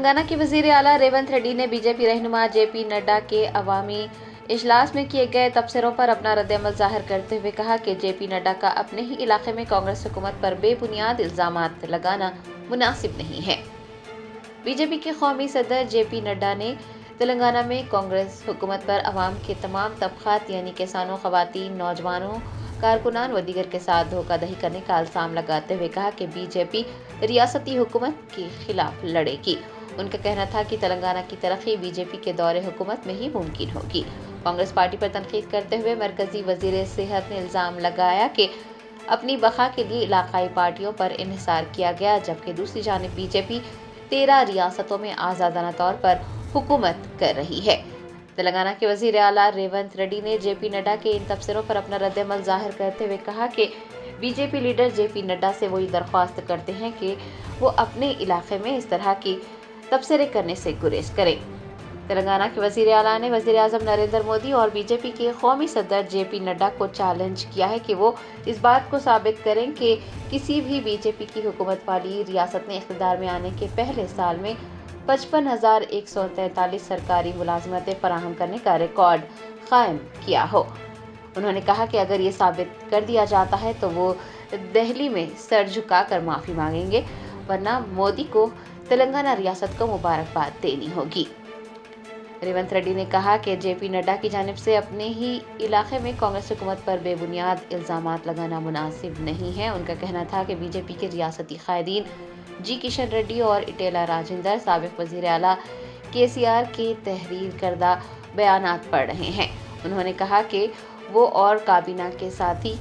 تلنگانہ کے وزیر اعلیٰ ریونت ریڈی نے بی جے پی رہنما جے پی نڈا کے عوامی اجلاس میں کیے گئے تبصروں پر اپنا رد عمل ظاہر کرتے ہوئے کہا کہ جے پی نڈا کا اپنے ہی علاقے میں کانگریس حکومت پر بے بنیاد الزامات لگانا مناسب نہیں ہے۔ بی جے پی کے قومی صدر جے پی نڈا نے تلنگانہ میں کانگریس حکومت پر عوام کے تمام طبقات یعنی کسانوں، خواتین، نوجوانوں، کارکنان و دیگر کے ساتھ دھوکہ دہی کرنے کا الزام لگاتے ہوئے کہا کہ بی جے پی ریاستی حکومت کے خلاف لڑے گی۔ ان کا کہنا تھا کہ تلنگانہ کی ترقی بی جے پی کے دور حکومت میں ہی ممکن ہوگی۔ کانگریس پارٹی پر تنقید کرتے ہوئے مرکزی وزیر صحت نے الزام لگایا کہ اپنی بقا کے لیے علاقائی پارٹیوں پر انحصار کیا گیا، جبکہ دوسری جانب بی جے پی 13 ریاستوں میں آزادانہ طور پر حکومت کر رہی ہے۔ تلنگانہ کے وزیر اعلیٰ ریونت ریڈی نے جے پی نڈا کے ان تبصروں پر اپنا رد عمل ظاہر کرتے ہوئے کہا کہ بی جے پی لیڈر جے پی نڈا سے وہی درخواست کرتے ہیں کہ وہ اپنے علاقے میں اس طرح کی تبصرے کرنے سے گریز کریں۔ تلنگانہ کے وزیر اعلیٰ نے وزیر اعظم نریندر مودی اور بی جے پی کے قومی صدر جے پی نڈا کو چیلنج کیا ہے کہ وہ اس بات کو ثابت کریں کہ کسی بھی بی جے پی کی حکومت والی ریاست نے اقتدار میں آنے کے پہلے سال میں 55,143 سرکاری ملازمتیں فراہم کرنے کا ریکارڈ قائم کیا ہو۔ انہوں نے کہا کہ اگر یہ ثابت کر دیا جاتا ہے تو وہ دہلی میں سر جھکا کر معافی مانگیں گے، ورنہ مودی کو تلنگانہ ریاست کو مبارکباد دینی ہوگی۔ ریونت ریڈی نے کہا کہ جے پی نڈا کی جانب سے اپنے ہی علاقے میں کانگریس حکومت پر بے بنیاد الزامات لگانا مناسب نہیں ہے۔ ان کا کہنا تھا کہ بی جے پی کے ریاستی قائدین جی کشن ریڈی اور ایٹیلا راجندر سابق وزیر اعلیٰ کے سی آر کے تحریر کردہ بیانات پڑھ رہے ہیں۔ انہوں نے کہا کہ وہ اور کابینہ کے ساتھی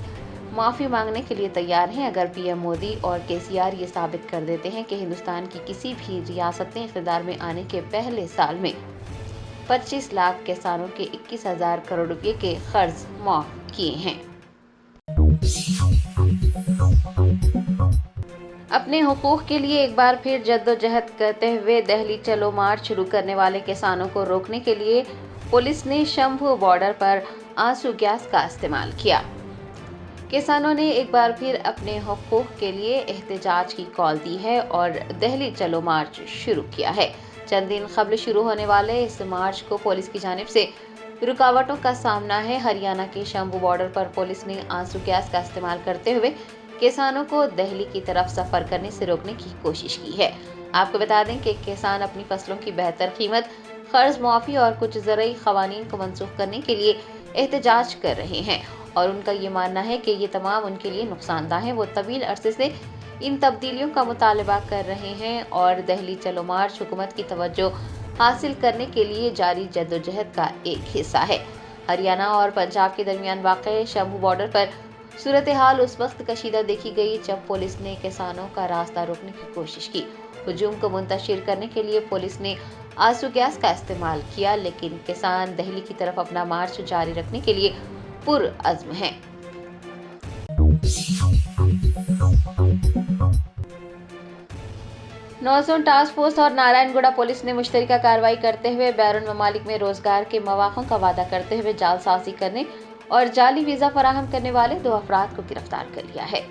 معافی مانگنے کے لیے تیار ہیں اگر پی ایم مودی اور کے سی آر یہ ثابت کر دیتے ہیں کہ ہندوستان کی کسی بھی ریاست نے اقتدار میں آنے کے پہلے سال میں 25 لاکھ کسانوں کے 21,000 کروڑ روپے کے قرض معاف کیے ہیں۔ اپنے حقوق کے لیے ایک بار پھر جدوجہد کرتے ہوئے دہلی چلو مارچ شروع کرنے والے کسانوں کو روکنے کے لیے پولیس نے شمبھو بارڈر پر آنسو گیس کا استعمال کیا۔ کسانوں نے ایک بار پھر اپنے حقوق کے لیے احتجاج کی کال دی ہے اور دہلی چلو مارچ شروع کیا ہے۔ چند دن قبل شروع ہونے والے اس مارچ کو پولیس کی جانب سے رکاوٹوں کا سامنا ہے۔ ہریانہ کے شمبھو بارڈر پر پولیس نے آنسو گیس کا استعمال کرتے ہوئے کسانوں کو دہلی کی طرف سفر کرنے سے روکنے کی کوشش کی ہے۔ آپ کو بتا دیں کہ کسان اپنی فصلوں کی بہتر قیمت، قرض معافی اور کچھ زرعی قوانین کو منسوخ کرنے کے لیے احتجاج کر رہے ہیں اور ان کا یہ ماننا ہے کہ یہ تمام ان کے لیے نقصان دہ ہیں۔ وہ طویل عرصے سے ان تبدیلیوں کا مطالبہ کر رہے ہیں اور دہلی چلو مارچ حکومت کی توجہ حاصل کرنے کے لیے جاری جدوجہد کا ایک حصہ ہے۔ ہریانہ اور پنجاب کے درمیان واقع شمبھو بارڈر پر صورتحال اس وقت کشیدہ دیکھی گئی جب پولیس نے کسانوں کا راستہ روکنے کی کوشش کی۔ ہجوم کو منتشر کرنے کے لیے پولیس نے آنسو گیس کا استعمال کیا، لیکن کسان دہلی کی طرف اپنا مارچ جاری رکھنے کے لیے پرعزم ہیں۔ نوزون ٹاسک فورس اور نارائن گوڑا پولیس نے مشترکہ کارروائی کرتے ہوئے بیرون ممالک میں روزگار کے مواقع کا وعدہ کرتے ہوئے جعل سازی کرنے اور جعلی ویزا فراہم کرنے والے 2 افراد کو گرفتار کر لیا ہے۔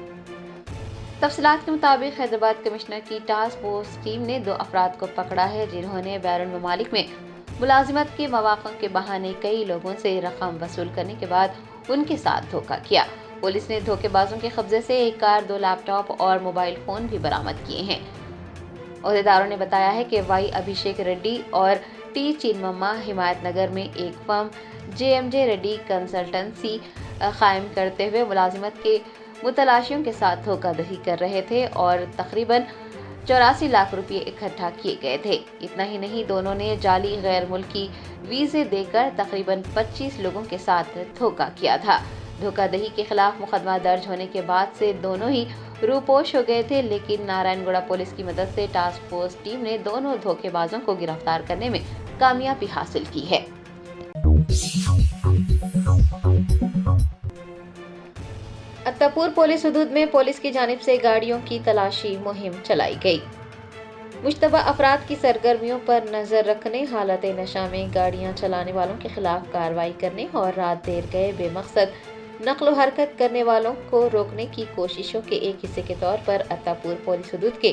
تفصیلات کے مطابق حیدرآباد کمشنر کی ٹاسک فورس ٹیم نے 2 افراد کو پکڑا ہے جنہوں نے بیرون ممالک میں ملازمت کے مواقع کے بہانے کئی لوگوں سے رقم وصول کرنے کے بعد ان کے ساتھ دھوکہ کیا۔ پولیس نے دھوکے بازوں کے قبضے سے 1 کار، 2 لیپ ٹاپ اور موبائل فون بھی برآمد کیے ہیں۔ عہدیداروں نے بتایا ہے کہ وائی ابھیشیک ریڈی اور ٹی چینمما حمایت نگر میں ایک firm J M J Reddy consultancy قائم کرتے ہوئے ملازمت کے متلاشیوں کے ساتھ دھوکہ دہی کر رہے تھے اور تقریباً 84 لاکھ روپے اکٹھا کیے گئے تھے۔ اتنا ہی نہیں، دونوں نے جعلی غیر ملکی ویزے دے کر تقریباً 25 لوگوں کے ساتھ دھوکہ کیا تھا۔ دھوکہ دہی کے خلاف مقدمہ درج ہونے کے بعد سے دونوں ہی روپوش ہو گئے تھے، لیکن نارائن گوڑا پولیس کی مدد سے ٹاسک فورس ٹیم نے دونوں دھوکے بازوں کو گرفتار کرنے میں کامیابی حاصل کی ہے۔ اتاپور پولیس حدود میں پولیس کی جانب سے گاڑیوں کی تلاشی مہم چلائی گئی۔ مشتبہ افراد کی سرگرمیوں پر نظر رکھنے، حالت نشہ میں گاڑیاں چلانے والوں کے خلاف کارروائی کرنے اور رات دیر گئے بے مقصد نقل و حرکت کرنے والوں کو روکنے کی کوششوں کے ایک حصے کے طور پر اتاپور پولیس حدود کے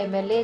MLA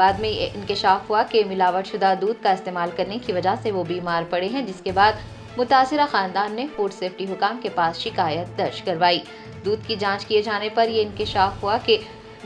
بعد میں یہ انکشاف ہوا کہ ملاوٹ شدہ دودھ کا استعمال کرنے کی وجہ سے وہ بیمار پڑے ہیں، جس کے بعد متاثرہ خاندان نے فوڈ سیفٹی حکام کے پاس شکایت درج کروائی۔ دودھ کی جانچ کیے جانے پر یہ انکشاف ہوا کہ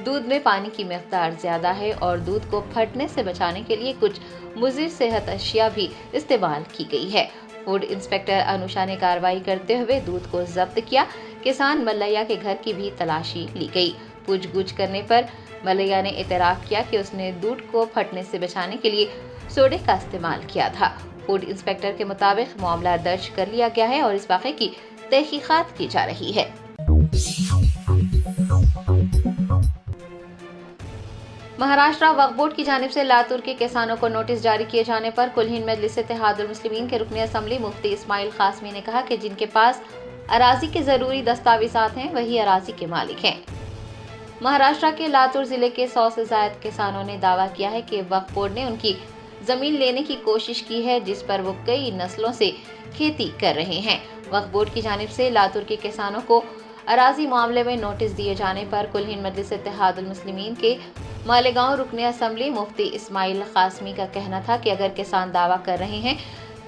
دودھ میں پانی کی مقدار زیادہ ہے اور دودھ کو پھٹنے سے بچانے کے لیے کچھ مضر صحت اشیاء بھی استعمال کی گئی ہے۔ فوڈ انسپیکٹر انوشا نے کارروائی کرتے ہوئے دودھ کو ضبط کیا۔ کسان ملیہ کے گھر کی بھی تلاشی لی گئی۔ پوچھ گچھ کرنے پر ملیہ نے اعتراف کیا کہ اس نے دودھ کو پھٹنے سے بچانے کے لیے سوڈے کا استعمال کیا تھا۔ فوڈ انسپیکٹر کے مطابق معاملہ درج کر لیا گیا ہے اور اس واقعے کی تحقیقات کی جا رہی ہے۔ مہاراشٹر وقف بورڈ کی جانب سے لاتور کے کسانوں کو نوٹس جاری کیے جانے پر کل ہند مجلس اتحاد المسلمین کے رکن اسمبلی مفتی اسماعیل قاسمی نے کہا کہ جن کے پاس اراضی کے ضروری دستاویزات ہیں وہی اراضی کے مالک ہیں۔ مہاراشٹر کے لاتور ضلع کے 100 سے زائد کسانوں نے دعویٰ کیا ہے کہ وقف بورڈ نے ان کی زمین لینے کی کوشش کی ہے جس پر وہ کئی نسلوں سے کھیتی کر رہے ہیں۔ وقف بورڈ کی جانب سے لاتور کے کسانوں کو اراضی معاملے میں نوٹس دیے جانے پر کل ہند مجلس اتحاد المسلمین کے مالیگاؤں رکن اسمبلی مفتی اسماعیل قاسمی کا کہنا تھا کہ اگر کسان دعویٰ کر رہے ہیں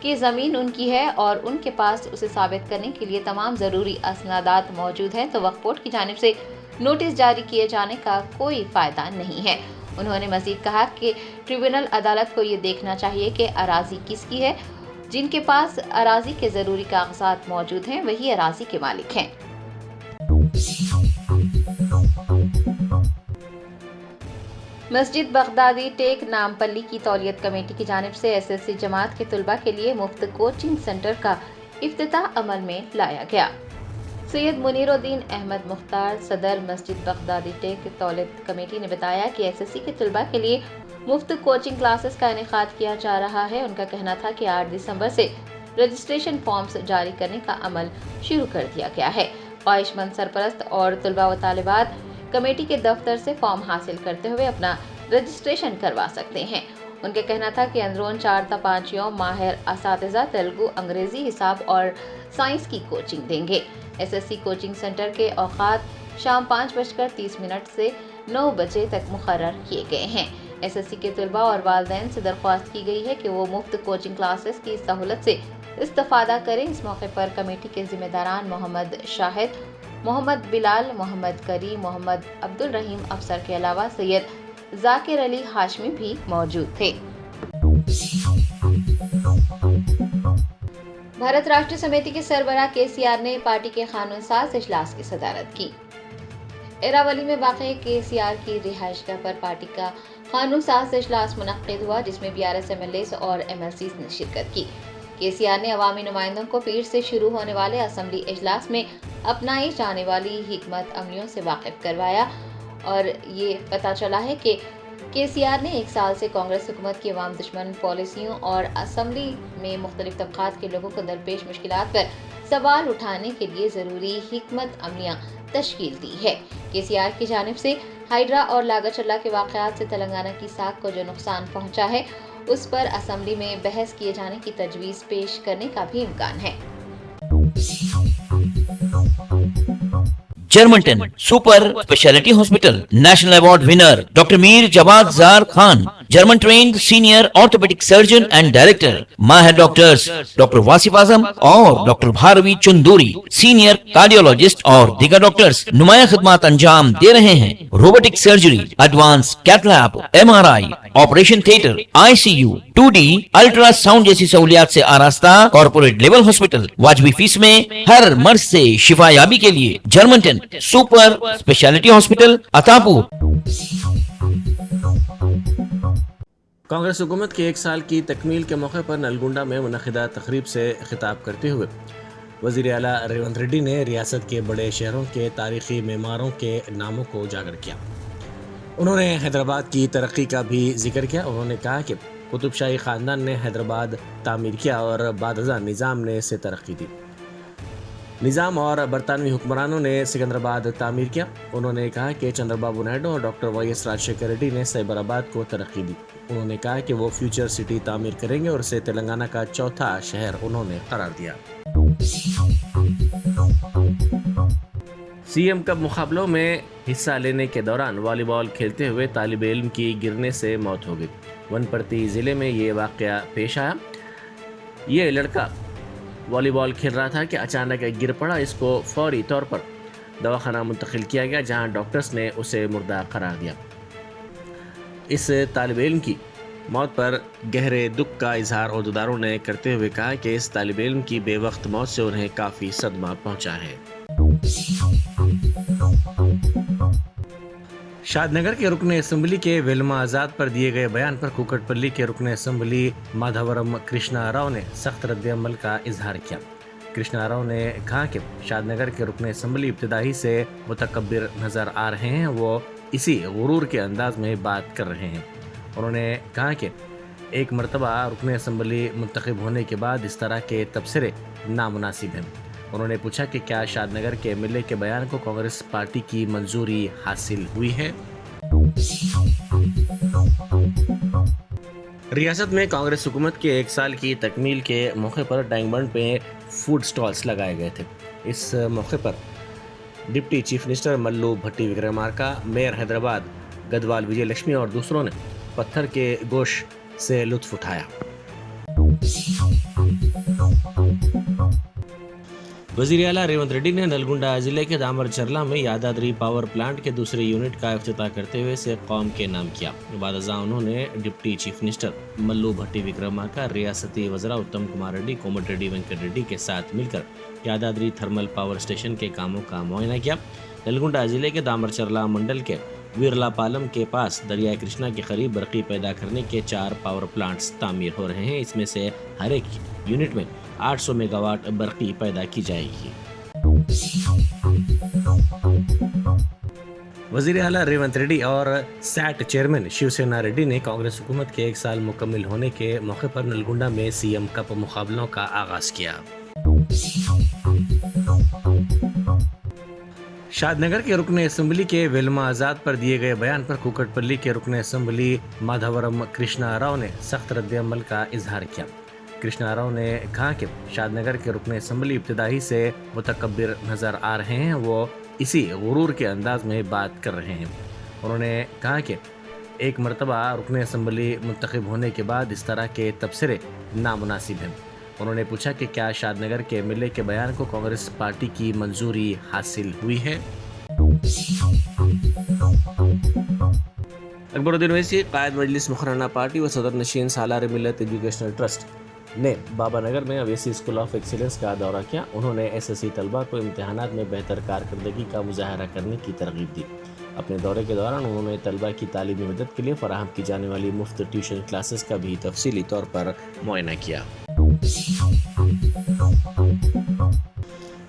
کہ زمین ان کی ہے اور ان کے پاس اسے ثابت کرنے کے لیے تمام ضروری اسنادات موجود ہیں تو وقف بورڈ کی جانب سے نوٹس جاری کیے جانے کا کوئی فائدہ نہیں ہے۔ انہوں نے مزید کہا کہ ٹریبیونل عدالت کو یہ دیکھنا چاہیے کہ اراضی کس کی ہے۔ جن کے پاس اراضی کے ضروری کاغذات موجود ہیں وہی اراضی کے مالک ہیں۔ مسجد بغدادی ٹیک نامپلی کی تولیت کمیٹی کی جانب سے ایس ایس سی جماعت کے طلباء کے لیے مفت کوچنگ سینٹر کا افتتاح عمل میں لایا گیا۔ سید منیر الدین احمد مختار صدر مسجد بغدادی ٹیک تولیت کمیٹی نے بتایا کہ ایس ایس سی کے طلباء کے لیے مفت کوچنگ کلاسز کا انعقاد کیا جا رہا ہے۔ ان کا کہنا تھا کہ 8 دسمبر سے رجسٹریشن فارمز جاری کرنے کا عمل شروع کر دیا گیا ہے۔ خواہش مند سرپرست اور طلباء و طالبات کمیٹی کے دفتر سے فارم حاصل کرتے ہوئے اپنا رجسٹریشن کروا سکتے ہیں۔ ان کا کہنا تھا کہ اندرون 4 تا 5 یوم ماہر اساتذہ تیلگو، انگریزی، حساب اور سائنس کی کوچنگ دیں گے۔ S S C coaching centre کے اوقات شام 5:30 سے 9 بجے تک مقرر کیے گئے ہیں۔ ایس ایس سی کے طلباء اور والدین سے درخواست کی گئی ہے کہ وہ مفت کوچنگ کلاسز کی سہولت سے استفادہ کریں۔ اس موقع پر کمیٹی کے ذمہ داران محمد شاہد، محمد بلال، محمد کریم، محمد عبد الرحیم افسر کے علاوہ سید ذاکر علی ہاشمی بھی موجود تھے۔ بھارت راشٹریہ سمیتی کے سربراہ کے سی آر نے پارٹی کے قانون ساز اجلاس کی صدارت کی۔ ایراولی میں واقع کے سی آر کی رہائش گاہ پر پارٹی کا قانون ساز اجلاس منعقد ہوا جس میں 12 ایم ایل ایز اور ایم ایل سیز نے شرکت کی۔ کے سی آر نے عوامی نمائندوں کو پیر سے شروع ہونے والے اسمبلی اجلاس میں اپنائی جانے والی حکمت عملیوں سے واقف کروایا اور یہ پتہ چلا ہے کہ کے سی آر نے 1 سال سے کانگریس حکومت کی عوام دشمن پالیسیوں اور اسمبلی میں مختلف طبقات کے لوگوں کو درپیش مشکلات پر سوال اٹھانے کے لیے ضروری حکمت عملیاں تشکیل دی ہے۔ کے سی آر کی جانب سے ہائیڈرا اور لاگا چلا کے واقعات سے تلنگانہ کی ساکھ کو جو نقصان پہنچا ہے اس پر اسمبلی میں بحث کیے جانے کی تجویز پیش کرنے کا بھی امکان ہے۔ Germanten super speciality hospital national award winner doctor Mir Jawad Zar Khan, German trained senior orthopaedic surgeon and director, ماہر ڈاکٹرز ڈاکٹر واصف اعظم اور doctor Bharavi Chanduri, senior cardiologist اور دیگر ڈاکٹرز نمایاں خدمات انجام دے رہے ہیں۔ Robotic surgery, advance cath lab, M R I, operation theatre, I C U, 2D ultrasound جیسی سہولیات سے آراستہ کارپوریٹ لیول ہاسپٹل، واجبی فیس میں ہر مرض سے شفا یابی کے لیے جرمنٹن super speciality hospital Attapur. Congress حکومت کے 1 سال کی تکمیل کے موقع پر نلگونڈا میں منعقدہ تقریب سے خطاب کرتے ہوئے وزیر اعلیٰ ریونت ریڈی نے ریاست کے بڑے شہروں کے تاریخی معماروں کے ناموں کو اجاگر کیا۔ انہوں نے حیدرآباد کی ترقی کا بھی ذکر کیا۔ انہوں نے کہا کہ قطب شاہی خاندان نے حیدرآباد تعمیر کیا اور بعد ازاں نظام نے اسے ترقی دی۔ نظام اور برطانوی حکمرانوں نے سکندرآباد تعمیر کیا۔ انہوں نے کہا کہ چندر بابو نائیڈو اور ڈاکٹر وائی ایس راجشیکھر ریڈی نے سائبرآباد کو ترقی دی۔ انہوں نے کہا کہ وہ فیوچر سٹی تعمیر کریں گے اور اسے تلنگانہ کا 4تھا شہر انہوں نے قرار دیا۔ سی ایم کپ مقابلوں میں حصہ لینے کے دوران والی بال کھیلتے ہوئے طالب علم کی گرنے سے موت ہو گئی۔ ونپرتی ضلع میں یہ واقعہ پیش آیا۔ یہ لڑکا والی بال کھیل رہا تھا کہ اچانک گر پڑا۔ اس کو فوری طور پر دواخانہ منتقل کیا گیا، جہاں ڈاکٹرز نے اسے مردہ قرار دیا۔ اس طالب علم کی موت پر گہرے دکھ کا اظہار عہدیداروں نے کرتے ہوئے کہا کہ اس طالب علم کی بے وقت موت سے انہیں کافی صدمہ پہنچا ہے۔ شاد نگر کے رکن اسمبلی کے ویلما آزاد پر دیے گئے بیان پر کوکٹ پلی کے رکن اسمبلی مادھورم کرشنا راؤ نے سخت رد عمل کا اظہار کیا۔ کرشنا راؤ نے کہا کہ شاد نگر کے رکن اسمبلی ابتدائی سے متکبر نظر آ رہے ہیں، وہ اسی غرور کے انداز میں بات کر رہے ہیں۔ انہوں نے کہا کہ ایک مرتبہ رکن اسمبلی منتخب ہونے کے بعد اس طرح کے تبصرے نامناسب ہیں۔ انہوں نے پوچھا کہ کیا شاد نگر کے ایم ایل اے کے بیان کو کانگریس پارٹی کی منظوری حاصل ہوئی ہے؟ ریاست میں کانگریس حکومت کے 1 سال کی تکمیل کے موقع پر ٹینک بنڈ پہ فوڈ سٹالز لگائے گئے تھے۔ اس موقع پر ڈپٹی چیف منسٹر ملو بھٹی وکرمارکا، میئر حیدرآباد گدوال وجے لکشمی اور دوسروں نے پتھر کے گوشت سے لطف اٹھایا۔ وزیر اعلیٰ ریونت ریڈی نے نلگنڈا ضلع کے دامر چرلا میں یادادری پاور پلانٹ کے دوسرے یونٹ کا افتتاح کرتے ہوئے اسے قوم کے نام کیا۔ بعد ازاں انہوں نے ڈپٹی چیف منسٹر ملو بھٹی وکرمارکا، ریاستی وزراء اتم کمار ریڈی، کومٹ ریڈی، وینکٹ ریڈی کے ساتھ مل کر یادادری تھرمل پاور اسٹیشن کے کاموں کا معائنہ کیا۔ نلگنڈا ضلع کے دامر چرلا منڈل کے ویرلا پالم کے پاس دریائے کرشنا کے قریب برقی پیدا کرنے کے 4 پاور پلانٹس تعمیر ہو رہے ہیں۔ اس میں سے ہر ایک یونٹ میں 800 میگا واٹ برقی پیدا کی جائے گی۔ وزیر اعلیٰ ریونت ریڈی اور set chairman Shiv Sena ready نے کانگریس حکومت کے 1 سال مکمل ہونے کے موقع پر نلگنڈا میں سی ایم کپ مقابلوں کا آغاز کیا۔ شاد نگر کے رکن اسمبلی کے ویلما آزاد پر دیے گئے بیان پر کوکٹ پلی کے رکن اسمبلی مادھورم کرشنا راؤ نے سخت رد عمل کا اظہار کیا۔ کرشنا راؤ نے کہا کہ شاد نگر کے رکن اسمبلی ابتدائی سے متکبر نظر آ رہے ہیں، وہ اسی غرور کے انداز میں بات کر رہے ہیں۔ انہوں نے کہا کہ ایک مرتبہ رکن اسمبلی منتخب ہونے کے بعد اس طرح کے تبصرے نامناسب ہیں۔ انہوں نے پوچھا کہ کیا شاد نگر کے ایم ایل اے کے بیان کو کانگریس پارٹی کی منظوری حاصل ہوئی ہے؟ اکبر الدین اویسی، قائد مجلس مقررہ پارٹی و صدر نشین سالار ملت ایجوکیشنل ٹرسٹ نے بابا نگر میں اویسی اسکول آف ایکسیلنس کا دورہ کیا۔ انہوں نے ایس ایس سی طلباء کو امتحانات میں بہتر کارکردگی کا مظاہرہ کرنے کی ترغیب دی۔ اپنے دورے کے دوران انہوں نے طلباء کی تعلیمی مدد کے لیے فراہم کی جانے والی مفت ٹیوشن کلاسز کا بھی تفصیلی طور پر معائنہ کیا۔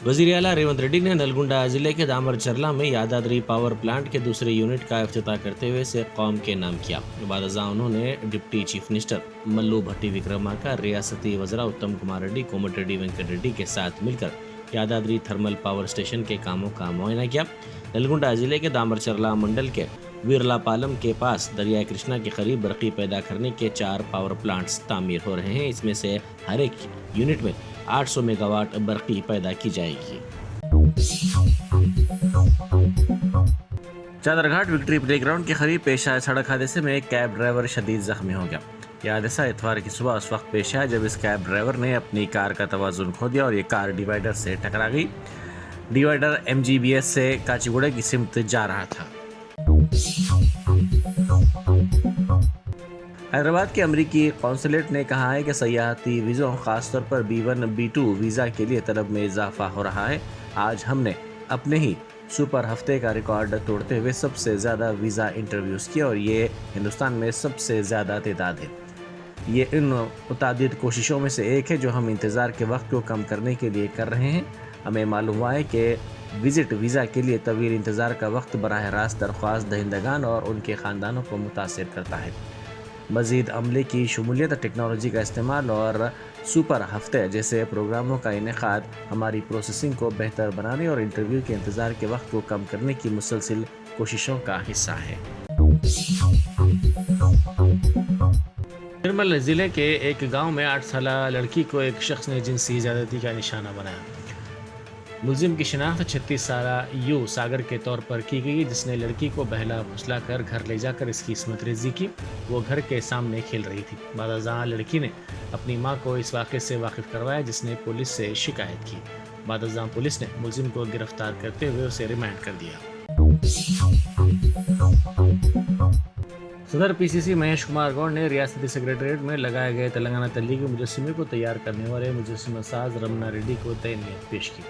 وزیر اعلیٰ ریونت ریڈی نے نلگنڈا ضلع کے دامر چرلا میں یادادری پاور پلانٹ کے دوسرے یونٹ کا افتتاح کرتے ہوئے اسے قوم کے نام کیا۔ بعد ازاں انہوں نے ڈپٹی چیف منسٹر ملو بھٹی وکرمارکا، ریاستی وزراء اتم کمار ریڈی، کومٹ ریڈی، وینکٹ ریڈی کے ساتھ مل کر یادادری تھرمل پاور اسٹیشن کے کاموں کا معائنہ کیا۔ نلگنڈا ضلع کے دامر چرلا منڈل کے ویرلا پالم کے پاس دریائے کرشنا کے قریب برقی پیدا کرنے کے 4 پاور پلانٹس تعمیر ہو رہے ہیں۔ اس میں سے ہر ایک یونٹ میں 800 میگا واٹ برقی پیدا کی جائے گی۔ چادر گھاٹ وکٹری پلے گراؤنڈ کے قریب پیش آئے سڑک حادثے میں ایک کیب ڈرائیور شدید زخمی ہو گیا۔ یہ حادثہ اتوار کی صبح اس وقت پیش آیا جب اس کیب ڈرائیور نے اپنی کار کا توازن کھو دیا اور یہ کار ڈیوائیڈر سے ٹکرا گئی۔ ڈیوائیڈر MGBS سے کاچیگوڑے کی سمت جا رہا تھا۔ حیدرآباد کے امریکی قونصلیٹ نے کہا ہے کہ سیاحتی ویزوں، خاص طور پر B1 B2 ویزا کے لیے طلب میں اضافہ ہو رہا ہے۔ آج ہم نے اپنے ہی سپر ہفتے کا ریکارڈ توڑتے ہوئے سب سے زیادہ ویزا انٹرویوز کیے اور یہ ہندوستان میں سب سے زیادہ تعداد ہے۔ یہ ان متعدد کوششوں میں سے ایک ہے جو ہم انتظار کے وقت کو کم کرنے کے لیے کر رہے ہیں۔ ہمیں معلوم ہوا ہے کہ وزٹ ویزا کے لیے طویل انتظار کا وقت براہ راست درخواست دہندگان اور ان کے خاندانوں کو متاثر کرتا ہے۔ مزید عملے کی شمولیت، ٹیکنالوجی کا استعمال اور سپر ہفتے جیسے پروگراموں کا انعقاد ہماری پروسیسنگ کو بہتر بنانے اور انٹرویو کے انتظار کے وقت کو کم کرنے کی مسلسل کوششوں کا حصہ ہے۔ نرمل ضلع کے ایک گاؤں میں 8 سالہ لڑکی کو ایک شخص نے جنسی زیادتی کا نشانہ بنایا۔ ملزم کی شناخت 36 سالہ یو ساگر کے طور پر کی گئی، جس نے لڑکی کو بہلا پھسلا کر گھر لے جا کر اس کی عصمت ریزی کی۔ وہ گھر کے سامنے کھیل رہی تھی۔ بعد ازاں لڑکی نے اپنی ماں کو اس واقعے سے واقف کروایا، جس نے پولیس سے شکایت کی۔ بعد ازاں پولیس نے ملزم کو گرفتار کرتے ہوئے اسے ریمانڈ کر دیا۔ صدر پی سی سی مہیش کمار گوڑ نے ریاستی سیکریٹریٹ میں لگائے گئے تلنگانہ تبلیغی مجسمے کو تیار کرنے والے مجسمہ ساز رمنا ریڈی کو تہنیت پیش کی۔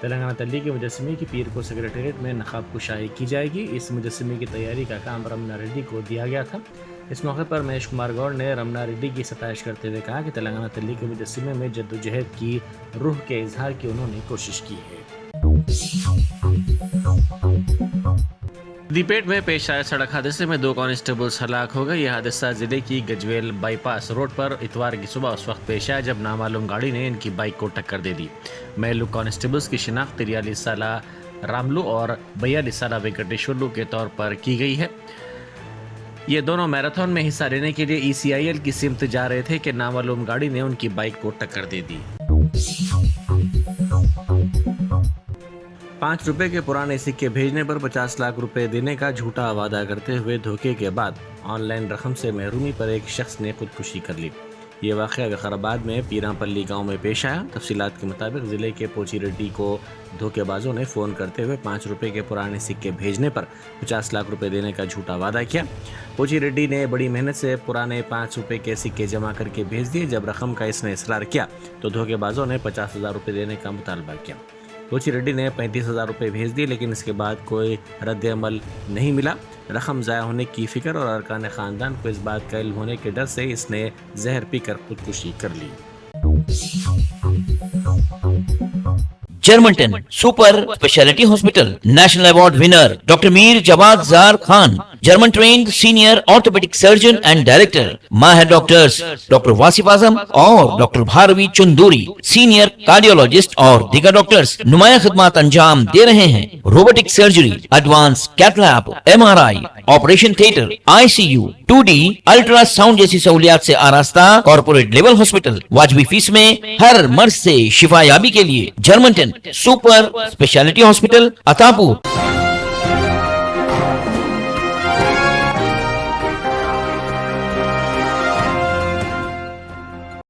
تلنگانہ تبلیغی مجسمے کی پیر کو سیکریٹریٹ میں نقاب کشائی کی جائے گی۔ اس مجسمے کی تیاری کا کام رمنا ریڈی کو دیا گیا تھا۔ اس موقع پر مہیش کمار گوڑ نے رمنا ریڈی کی ستائش کرتے ہوئے کہا کہ تلنگانہ تبلیغی مجسمے میں جدوجہد کی روح کے اظہار کی انہوں نے کوشش کی ہے۔ دیپیٹ میں پیش آئے سڑک حادثے میں 2 کانسٹیبلز ہلاک ہو گئے۔ یہ حادثہ ضلع کی گجویل بائی پاس روڈ پر اتوار کی صبح اس وقت پیش آیا جب نامعلوم گاڑی نے ان کی بائک کو ٹکر دے دی۔ محلو کانسٹیبلز کی شناخت 43 سالہ راملو اور 42 سالہ وینکٹیشورلو کے طور پر کی گئی ہے۔ یہ دونوں میراتھن میں حصہ لینے کے لیے ECIL کی سمت جا رہے تھے کہ نامعلوم گاڑی نے ان کی بائک کو ٹکر دے دی۔ 5 روپے کے پرانے سکے بھیجنے پر 50 لاکھ روپے دینے کا جھوٹا وعدہ کرتے ہوئے دھوکے کے بعد آن لائن رقم سے محرومی پر ایک شخص نے خودکشی کر لی۔ یہ واقعہ وقارآباد میں پیراں پلی گاؤں میں پیش آیا۔ تفصیلات کے مطابق ضلع کے پوچی ریڈی کو دھوکے بازوں نے فون کرتے ہوئے 5 روپے کے پرانے سکے بھیجنے پر 50 لاکھ روپے دینے کا جھوٹا وعدہ کیا۔ پوچی ریڈی نے بڑی محنت سے پرانے 5 روپے کے سکے جمع کر کے بھیج دیے۔ جب رقم کا اس نے اصرار کیا تو دھوکے بازوں نے 50,000 روپے دینے کا مطالبہ کیا۔ پوچی ریڈی نے 35,000 روپے بھیج دیے، لیکن اس کے بعد کوئی رد عمل نہیں ملا۔ رقم ضائع ہونے کی فکر اور ارکان خاندان کو اس بات کا علم ہونے کے ڈر سے اس نے زہر پی کر خودکشی کر لی۔ Germanten super speciality hospital national award winner doctor Mir Jawad Zar Khan, German trained senior orthopaedic surgeon and director, ماہر ڈاکٹرز ڈاکٹر واصف اعظم اور doctor Bharavi Chanduri, senior cardiologist اور دیگر ڈاکٹرز نمایاں خدمات انجام دے رہے ہیں۔ Robotic surgery, advance cath lab, MRI، operation theatre, ICU، 2D ultrasound جیسی سہولیات سے آراستہ کارپوریٹ لیول ہاسپٹل، واجبی فیس میں ہر مرض سے شفا یابی کے لیے جرمنٹن سپر اسپیشلٹی ہاسپٹل عطاپور۔